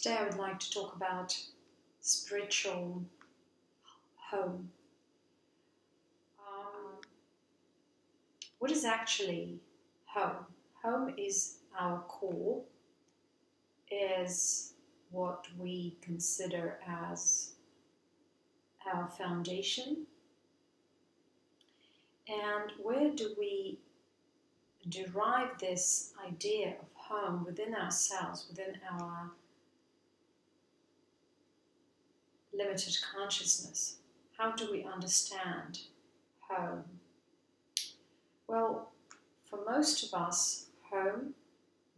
Today I would like to talk about spiritual home. What is actually home? Home is our core, is what we consider as our foundation. And where do we derive this idea of home within ourselves, within our limited consciousness? How do we understand home? Well, for most of us, home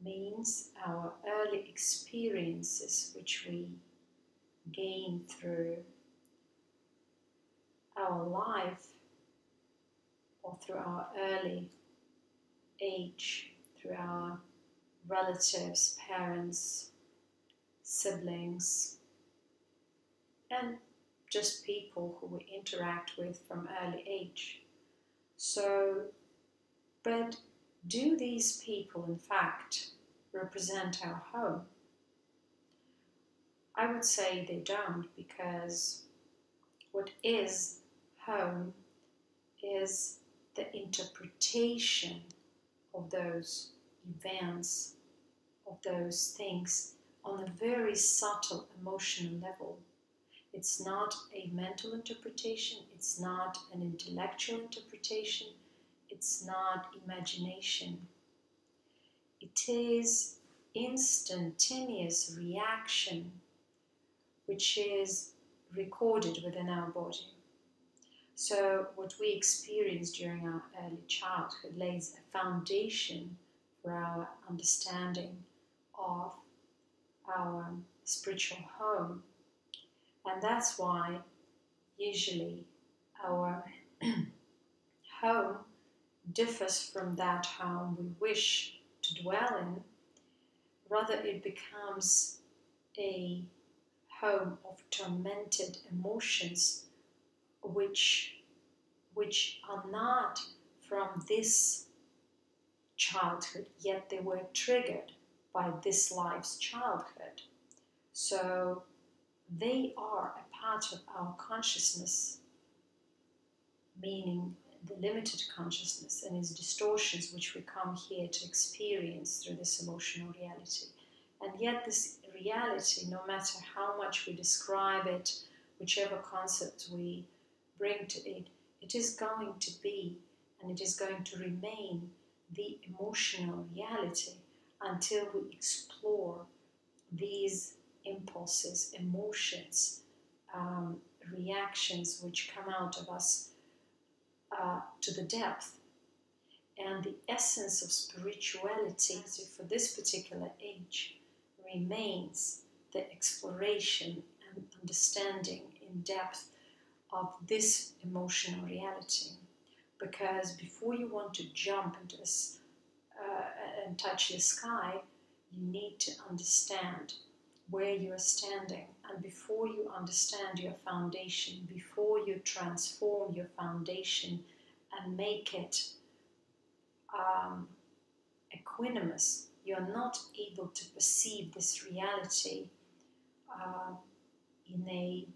means our early experiences which we gain through our life or through our early age, through our relatives, parents, siblings, and just people who we interact with from early age. But do these people in fact represent our home? I would say they don't, because what is home is the interpretation of those events, of those things on a very subtle emotional level. It's not a mental interpretation, it's not an intellectual interpretation, it's not imagination. It is instantaneous reaction which is recorded within our body. So what we experience during our early childhood lays a foundation for our understanding of our spiritual home. And that's why usually our home differs from that home we wish to dwell in. Rather, it becomes a home of tormented emotions which are not from this childhood, yet they were triggered by this life's childhood. So they are a part of our consciousness, meaning the limited consciousness and its distortions which we come here to experience through this emotional reality. And yet this reality, no matter how much we describe it, whichever concept we bring to it, it is going to be and it is going to remain the emotional reality until we explore these impulses, emotions, reactions which come out of us to the depth. And the essence of spirituality for this particular age remains the exploration and understanding in depth of this emotional reality. Because before you want to jump into this and touch the sky, you need to understand where you are standing. And before you understand your foundation, before you transform your foundation and make it equanimous, you're not able to perceive this reality in a,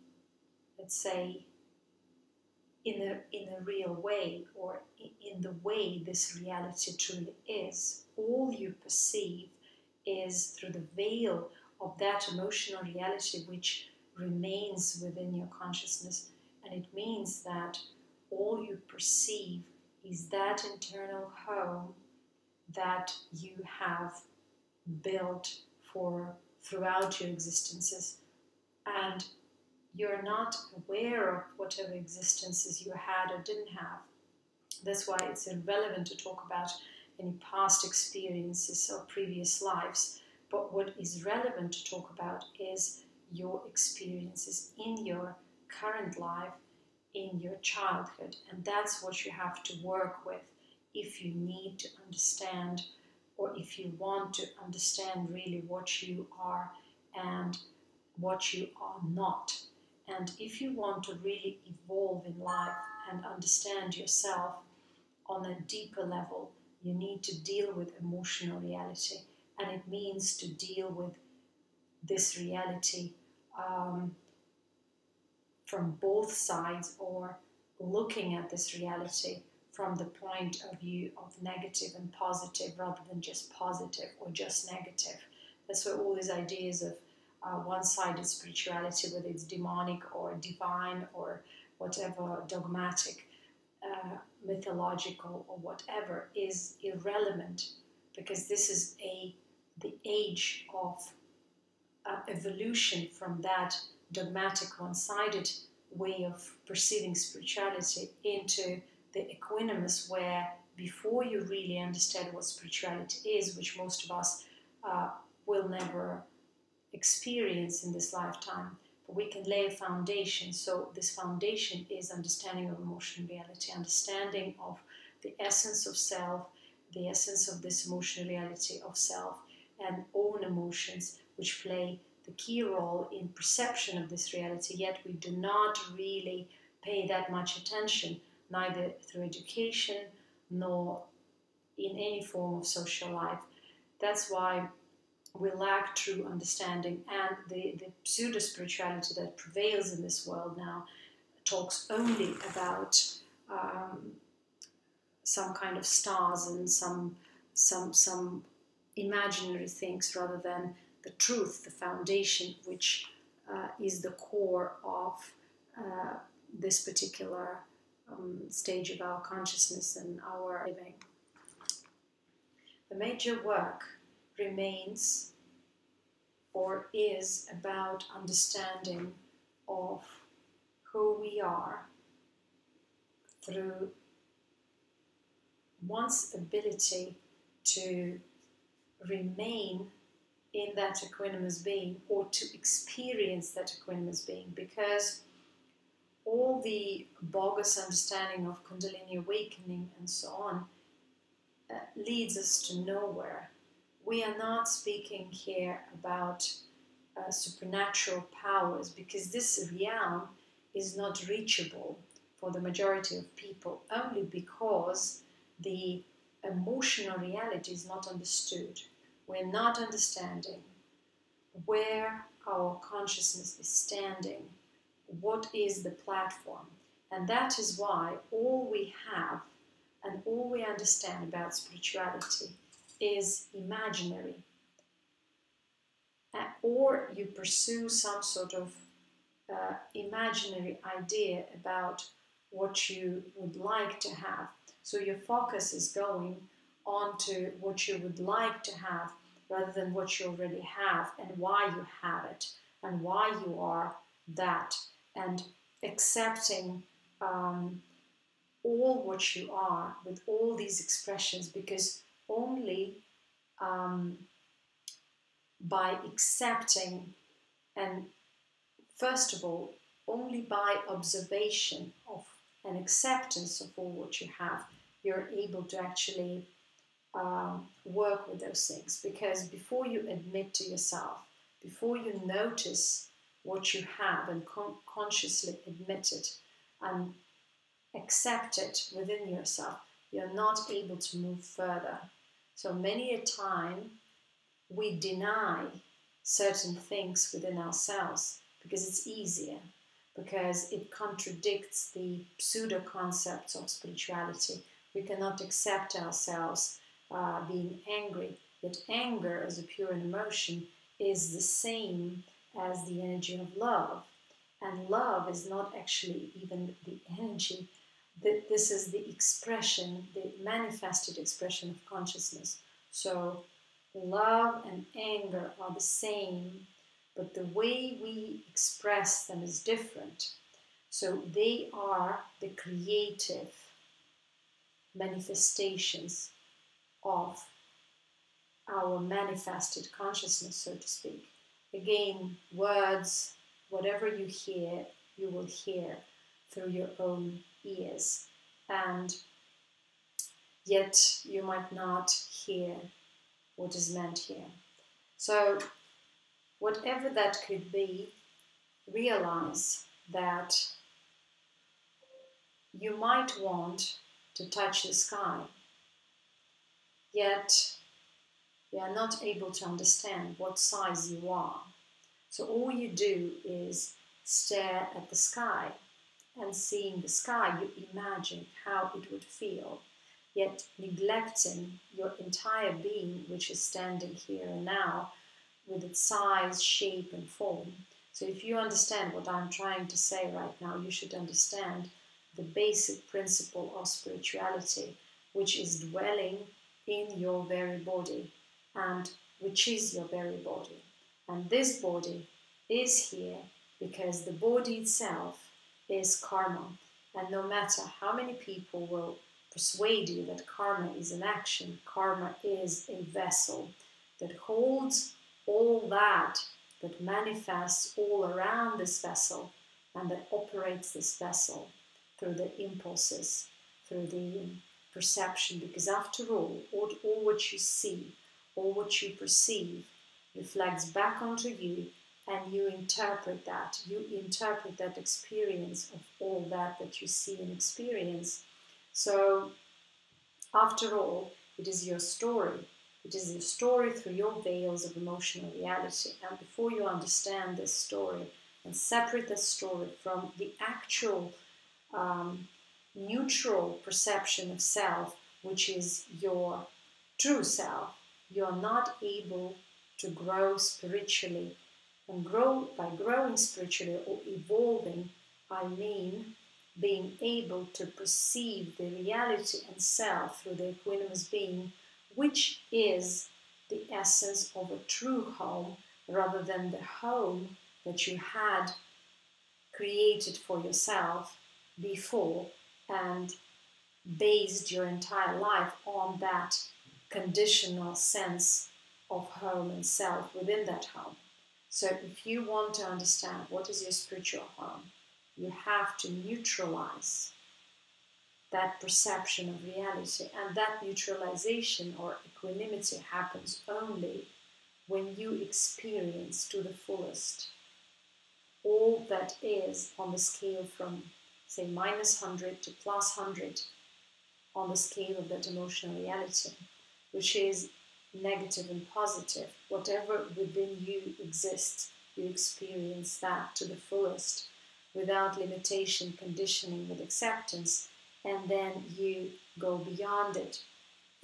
let's say, in a real way, or in the way this reality truly is. All you perceive is through the veil of that emotional reality which remains within your consciousness. And it means that all you perceive is that internal home that you have built throughout your existences, and you're not aware of whatever existences you had or didn't have. That's why it's irrelevant to talk about any past experiences or previous lives. But what is relevant to talk about is your experiences in your current life, in your childhood. And that's what you have to work with if you need to understand, or if you want to understand really what you are and what you are not. And if you want to really evolve in life and understand yourself on a deeper level, you need to deal with emotional reality. And it means to deal with this reality from both sides, or looking at this reality from the point of view of negative and positive rather than just positive or just negative. That's why all these ideas of one-sided spirituality, whether it's demonic or divine or whatever, dogmatic, mythological or whatever, is irrelevant, because this is the age of evolution from that dogmatic one-sided way of perceiving spirituality into the equanimous, where before you really understand what spirituality is, which most of us will never experience in this lifetime, but we can lay a foundation. So this foundation is understanding of emotional reality, understanding of the essence of self, the essence of this emotional reality of self and own emotions, which play the key role in perception of this reality, yet we do not really pay that much attention, neither through education nor in any form of social life. That's why we lack true understanding, and the pseudo-spirituality that prevails in this world now talks only about some kind of stars and some imaginary things, rather than the truth, the foundation, which is the core of this particular stage of our consciousness and our living. The major work remains or is about understanding of who we are through one's ability to remain in that equanimous being, or to experience that equanimous being, because all the bogus understanding of Kundalini awakening and so on leads us to nowhere. We are not speaking here about supernatural powers, because this realm is not reachable for the majority of people, only because the emotional reality is not understood. We're not understanding where our consciousness is standing, what is the platform. And that is why all we have and all we understand about spirituality is imaginary. Or you pursue some sort of imaginary idea about what you would like to have. So your focus is going on to what you would like to have, rather than what you already have and why you have it and why you are that, and accepting all what you are with all these expressions, because only by accepting, and first of all, only by observation of and acceptance of all what you have, you're able to actually work with those things. Because before you admit to yourself, before you notice what you have and consciously admit it and accept it within yourself, you're not able to move further. So many a time we deny certain things within ourselves because it's easier, because it contradicts the pseudo concepts of spirituality. We cannot accept ourselves being angry, yet anger as a pure emotion is the same as the energy of love. And love is not actually even the energy. This is the expression, the manifested expression of consciousness. So love and anger are the same, but the way we express them is different. So they are the creative manifestations of our manifested consciousness, so to speak. Again, words, whatever you hear, you will hear through your own ears, and yet you might not hear what is meant here. So whatever that could be, realize that you might want to touch the sky, yet you are not able to understand what size you are. So all you do is stare at the sky, and seeing the sky, you imagine how it would feel, yet neglecting your entire being, which is standing here and now, with its size, shape, and form. So if you understand what I'm trying to say right now, you should understand the basic principle of spirituality, which is dwelling in your very body, and which is your very body. And this body is here because the body itself is karma. And no matter how many people will persuade you that karma is an action, karma is a vessel that holds all that manifests all around this vessel and that operates this vessel through the impulses, through the perception. Because after all what you see, all what you perceive reflects back onto you, and you interpret that. You interpret that experience of all that you see and experience. So after all, it is your story. It is your story through your veils of emotional reality. And before you understand this story and separate that story from the actual neutral perception of self, which is your true self, you're not able to grow spiritually. And by growing spiritually or evolving, I mean being able to perceive the reality and self through the equanimous being, which is the essence of a true home, rather than the home that you had created for yourself before and based your entire life on that conditional sense of home and self within that home. So if you want to understand what is your spiritual home, you have to neutralize that perception of reality. And that neutralization or equanimity happens only when you experience to the fullest all that is on the scale from, say, -100 to +100 on the scale of that emotional reality, which is negative and positive. Whatever within you exists, you experience that to the fullest, without limitation, conditioning, with acceptance, and then you go beyond it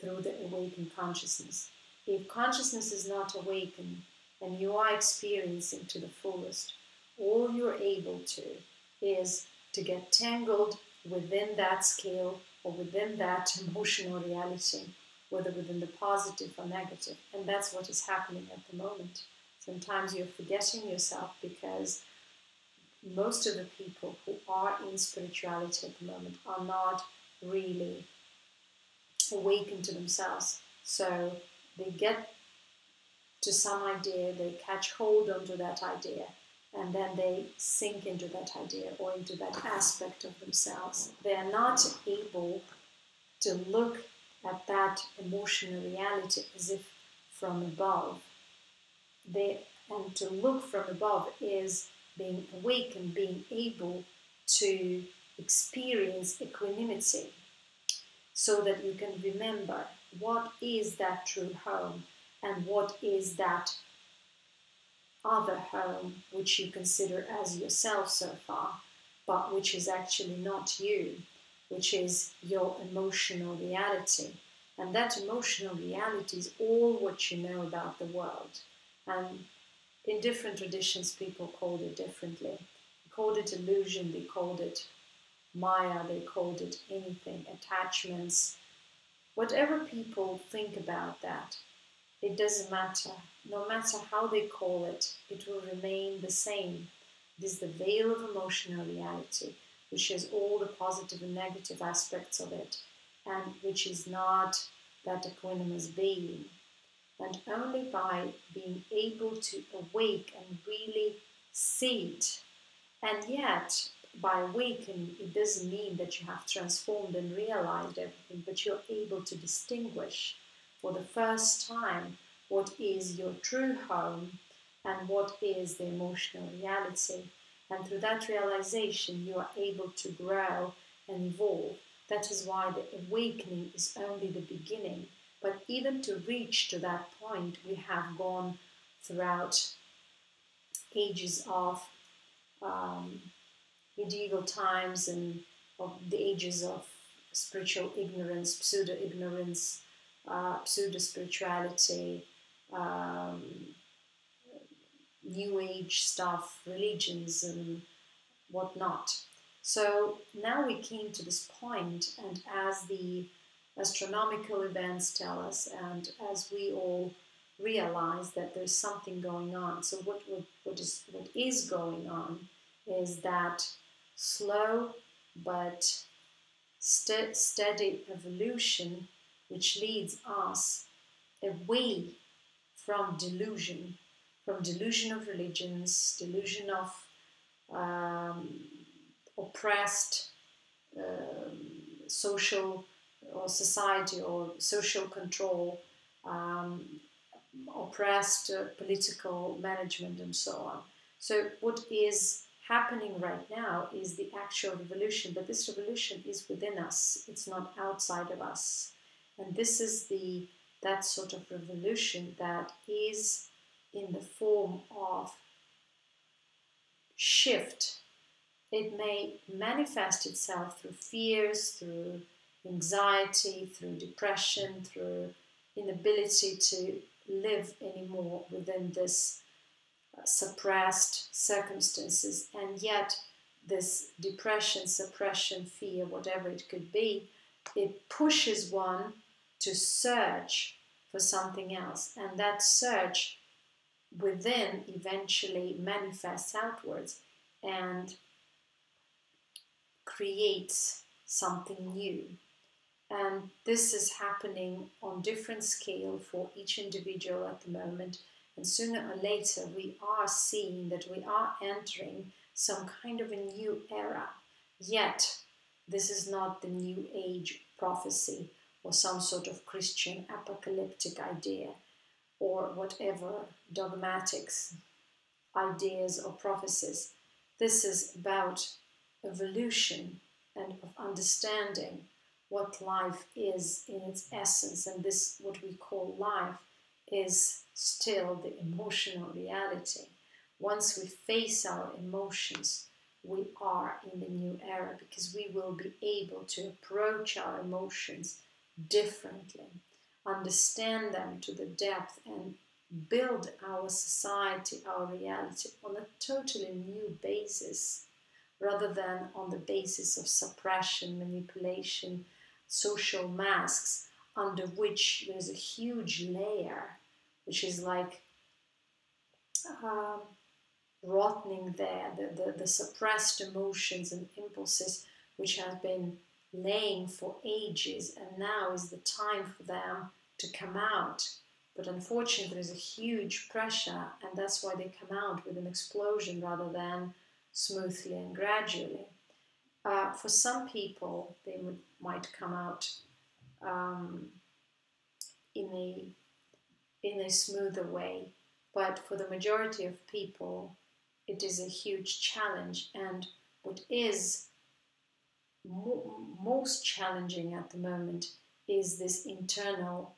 through the awakened consciousness. If consciousness is not awakened and you are experiencing to the fullest, all you're able to is to get tangled within that scale or within that emotional reality, whether within the positive or negative. And that's what is happening at the moment. Sometimes you're forgetting yourself because most of the people who are in spirituality at the moment are not really awakened to themselves. So they get to some idea, they catch hold onto that idea, and then they sink into that idea or into that aspect of themselves. They are not able to look at that emotional reality as if from above. And to look from above is being awakened, being able to experience equanimity, so that you can remember what is that true home and what is that other home which you consider as yourself so far, but which is actually not you, which is your emotional reality. And that emotional reality is all what you know about the world. And in different traditions, people called it differently. They called it illusion, they called it Maya, they called it anything, attachments. Whatever people think about that, it doesn't matter. No matter how they call it, it will remain the same. It is the veil of emotional reality, which has all the positive and negative aspects of it, and which is not that equanimous being. And only by being able to awake and really see it, and yet by awakening, it doesn't mean that you have transformed and realized everything, but you're able to distinguish for the first time what is your true home and what is the emotional reality. And through that realization, you are able to grow and evolve. That is why the awakening is only the beginning. But even to reach to that point, we have gone throughout ages of medieval times and of the ages of spiritual ignorance, pseudo-ignorance, pseudo-spirituality, New Age stuff, religions and whatnot. So now we came to this point, and as the astronomical events tell us, and as we all realize that there's something going on. So what is going on is that slow but steady evolution, which leads us away from delusion of religions, delusion of oppressed social or society or social control, oppressed political management and so on. So what is happening right now is the actual revolution, but this revolution is within us, it's not outside of us. And this is that sort of revolution that is in the form of shift. It may manifest itself through fears, through anxiety, through depression, through inability to live anymore within this suppressed circumstances, and yet this depression, suppression, fear, whatever it could be, it pushes one to search for something else, and that search within eventually manifests outwards and creates something new. And this is happening on different scale for each individual at the moment. And sooner or later, we are seeing that we are entering some kind of a new era. Yet, this is not the New Age prophecy or some sort of Christian apocalyptic idea or whatever dogmatics, ideas or prophecies. This is about evolution and of understanding what life is in its essence, and this, what we call life, is still the emotional reality. Once we face our emotions, we are in the new era, because we will be able to approach our emotions differently, understand them to the depth, and build our society, our reality on a totally new basis, rather than on the basis of suppression, manipulation, social masks, under which there's a huge layer, which is like rotting there, the suppressed emotions and impulses which have been laying for ages, and now is the time for them to come out. But unfortunately there's a huge pressure, and that's why they come out with an explosion rather than smoothly and gradually. For some people, they might come out in a smoother way, but for the majority of people, it is a huge challenge. And what is most challenging at the moment is this internal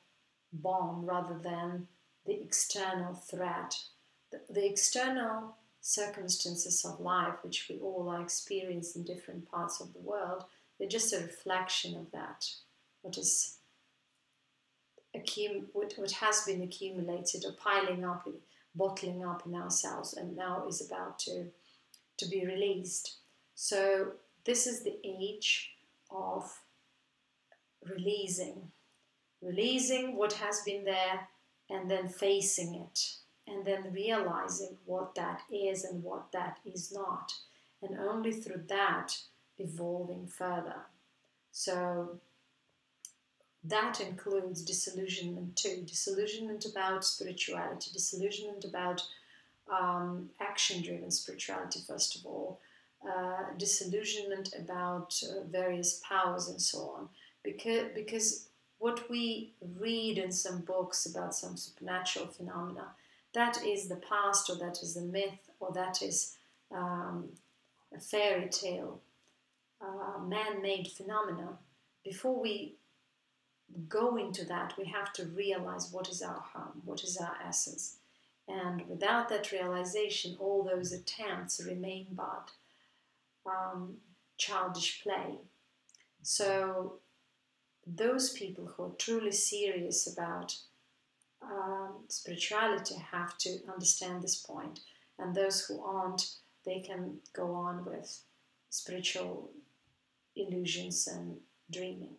bomb rather than the external threat. The external circumstances of life, which we all are experiencing in different parts of the world, they're just a reflection of that. What has been accumulated or piling up, bottling up in ourselves, and now is about to be released. So this is the age of releasing what has been there, and then facing it, and then realizing what that is and what that is not, and only through that evolving further. So that includes disillusionment too. Disillusionment about spirituality, disillusionment about action-driven spirituality, first of all, disillusionment about various powers and so on. Because what we read in some books about some supernatural phenomena, that is the past, or that is a myth, or that is a fairy tale, man-made phenomena. Before we go into that, we have to realize what is our home, what is our essence. And without that realization, all those attempts remain but childish play. So those people who are truly serious about spirituality have to understand this point, and those who aren't, they can go on with spiritual illusions and dreaming.